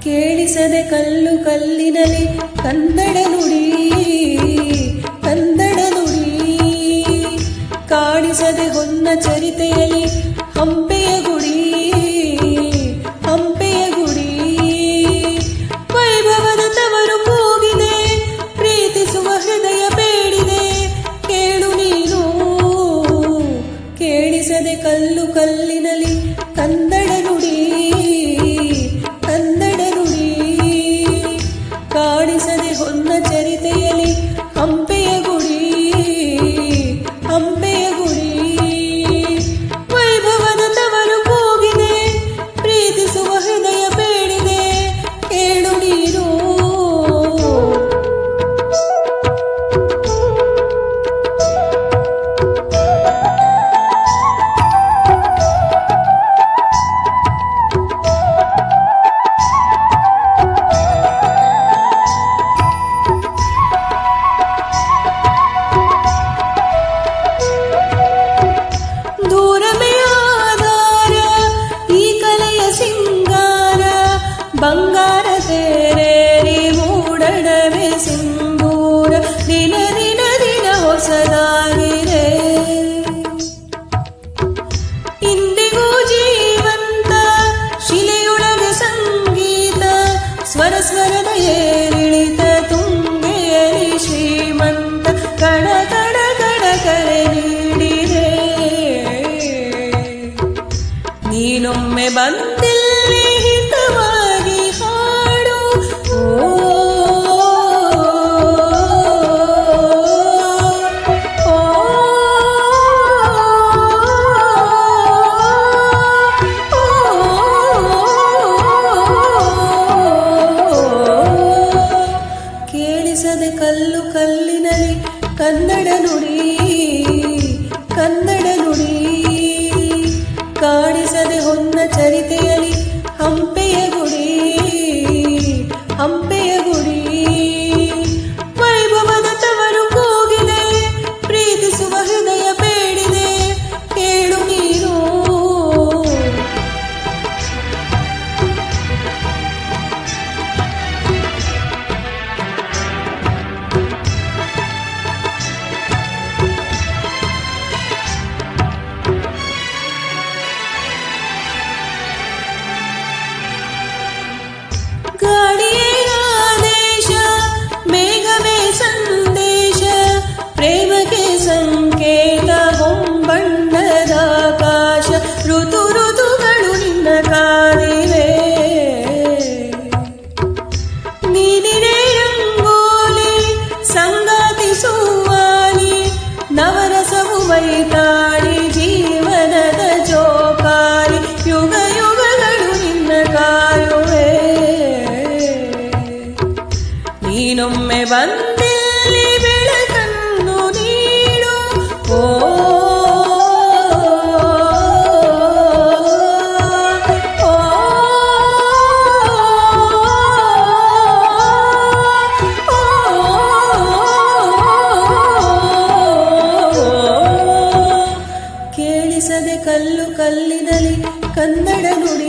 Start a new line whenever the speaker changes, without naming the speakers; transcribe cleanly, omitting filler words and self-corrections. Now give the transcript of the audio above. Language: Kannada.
ಕೇಳಿಸದೆ ಕಲ್ಲು ಕಲ್ಲಿನಲ್ಲಿ ಕನ್ನಡ ನುಡಿ ಕನ್ನಡ ನುಡಿ, ಕಾಣಿಸದೆ ಹೊನ್ನ ಚರಿತೆಯಲ್ಲಿ ಹಂಪೆಯ ಗುಡಿ ಹಂಪೆಯ ಗುಡಿ. ವೈಭವದ ತವರು ಕೂಗಿದೆ, ಪ್ರೀತಿಸುವ ಹೃದಯ ಬೇಡಿದೆ, ಕೇಳು ನೀನು. ಕೇಳಿಸದೆ ಕಲ್ಲು ಕಲ್ಲಿನಲ್ಲಿ ಕನ್ನಡ ನುಡಿ ಕನ್ನಡ ನುಡಿ, ಕಾಣಿಸದೆ ಹೊನ್ನ ಚರಿತೆಯಲ್ಲಿ ಹಂಪೆಯ ಗುಡಿ ಹಂಪೆಯ ಗುಡಿ. ವೈಭವದ ತವರು ಕೂಗಿದೆ, ಪ್ರೀತಿಸುವ ಹೃದಯ ಬೇಡಿದೆ, ಕೇಳು ನೀನು. ಬಂಗಾರ ತೇರೇರಿ ಮೂಡಣವೇ ಸಿಂಧೂರ, ದಿನ ದಿನ ದಿನ ಹೊಸದಾಗಿದೆ. ಇಂದಿಗೂ ಜೀವಂತ ಶಿಲೆಯೊಳಗೆ ಸಂಗೀತ, ಸ್ವರ ಸ್ವರದ ಏರಿಳಿತ, ತುಂಗೆಯಲಿ ಶ್ರೀಮಂತ ಕಣ ಕಣ ಕಣ ಕರೆ ನೀಡಿದೆ. ನೀನೊಮ್ಮೆ ಬಂದಿಲ್ಲಿ ಹಿತವಾಗಿ ಹಾಡು, ಕೇಳಿಸದೆ ಕಲ್ಲು ಕಲ್ಲಿನಲ್ಲಿ ಕನ್ನಡ ನುಡಿ ಕನ್ನಡ ನುಡಿ, ಕಾಣಿಸದೆ ಹೊನ್ನ ಚರಿತೆಯಲ್ಲಿ ಹಂಪೆಯ ಗುಡಿ ಹಂಪೆಯ ಗುಡಿ. ವೈಭವದ ತವರು ಕೂಗಿದೆ, ಪ್ರೀತಿಸುವ ಹೃದಯ ಬೇಡಿದೆ, ಕೇಳು ನೀನು. ಗಾಳಿಯೇ ಆದೇಶ, ಮೇಘವೇ ಸಂದೇಶ, ಪ್ರೇಮಕ್ಕೆ ಸಂಕೇತ, ಹೊಂಬಣ್ಣದ ಆಕಾಶ, ಋತು ಋತುಗಳು ನಿನ್ನ ಕಾದಿವೆ. ನೀನಿರೇ ರಂಗೋಲಿ, ಸಂಗಾತಿ ಸುವಾಲಿ, ನವರಸವು ಮೈತಾಳಿ, ಜೀವನದ ಜೋಕಾಲಿ, ಯುಗ ಯುಗಗಳು ನಿನ್ನ ಕಾಯುವೆ. ನೀನೊಮ್ಮೆ ಬಂದಿಲ್ಲಿ ಬೆಳಕನ್ನು ನೀಡು, ಕೇಳಿಸದೆ ಕಲ್ಲು ಕಲ್ಲಿನಲ್ಲಿ ಕನ್ನಡ ನುಡಿ